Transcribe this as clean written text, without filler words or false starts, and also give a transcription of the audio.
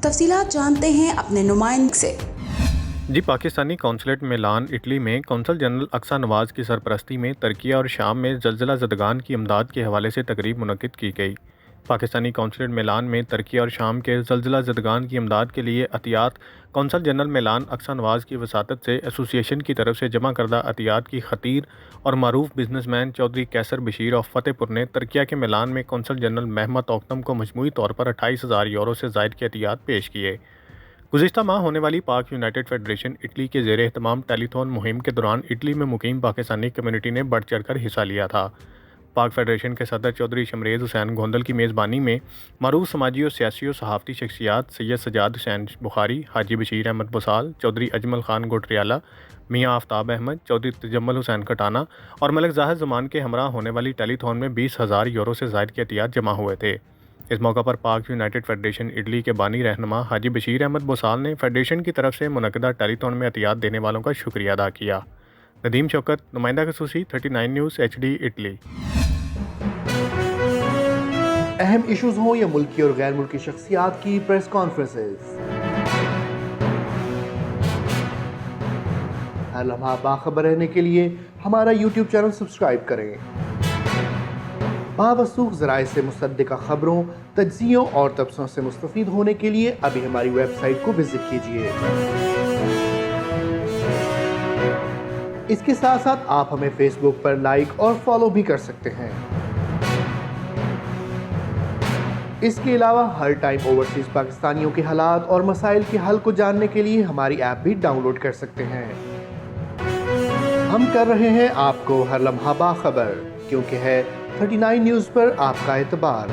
तफसीलात जानते हैं अपने नुमाइंदे से। जी, पाकिस्तानी कौंसलेट मिलान इटली में कौंसल जनरल अक्सा नवाज़ की सरपरस्ती में तुर्की और शाम में ज़लज़ला ज़दगान की इमदाद के हवाले से तकरीब मुनक्किद की गई। पाकिस्तानी कौंसलेट मिलान में तुर्की और शाम के ज़लज़ला ज़दगान की इमदाद के लिए अतियात कौंसल जनरल मिलान अक्सा नवाज़ की वसातत से एसोसिएशन की तरफ से जमा करदा अतियात की खतीर और मरूफ बिजनेसमैन चौधरी कैसर बशीर ऑफ फ़तेहपुर ने तुर्किया के मिलान में कौंसल जनरल महमद ओक्तम को मजमूई तौर पर 28,000 यूरो से ज़ायद के अतियात पेश किए। गुज़िश्ता माह होने वाली पाक यूनाइटेड फेडरेशन इटली के ज़ेर एहतमाम टेलीथॉन मुहिम के दौरान इटली में मुकीम पाकिस्तानी कम्युनिटी ने बढ़ चढ़ कर हिस्सा लिया था। पाक फेडरेशन के सदर चौधरी शमरेज़ हुसैन गोंदल की मेज़बानी में मरूफ समाजी और सियासी और सहाफ़ती शख्सियात सैयद सजाद हुसैन बुखारी, हाजी बशीर अहमद बुसाल, चौधरी अजमल खान गोटरियाला, मियाँ आफ्ताब अहमद, चौधरी तजम्मल हुसैन कटाना और मलिक ज़ाहिद ज़मान के हमरा होने वाली टेलीथॉन में 20,000 यूरो से ज़ायद के अतियात जमा हुए थे। इस मौका पर पाक यूनाइटेड फेडरेशन इटली के बानी रहनुमा हाजी बशीर अहमद बुसाल ने फेडरेशन की तरफ से मुनक़दा टेलीथॉन में अतियात देने वालों का शुक्रिया अदा किया। नदीम शौकत, नुमाइंदा खसूसी, 39 न्यूज़ HD इटली। अहम इशूज़ हों या मुल्की और गैर मुल्की शख्सियात की प्रेस कॉन्फ्रेंसेस, हर लम्हा बाखबर रहने के लिए हमारा YouTube चैनल सब्सक्राइब करें। बावसूख ज़राए से मुसद्दिक़ा खबरों, तज्ज़ियों और तबसरों से मुस्तफ़ीद होने के लिए अभी हमारी वेबसाइट को विज़िट कीजिए। इसके साथ साथ आप हमें फेसबुक पर लाइक और फॉलो भी कर सकते हैं। इसके अलावा हर टाइम ओवरसीज़ पाकिस्तानियों के हालात और मसाइल के हल को जानने के लिए हमारी ऐप भी डाउनलोड कर सकते हैं। हम कर रहे हैं आपको हर लम्हा बाखबर, क्योंकि है 39 न्यूज़ पर आपका एतबार।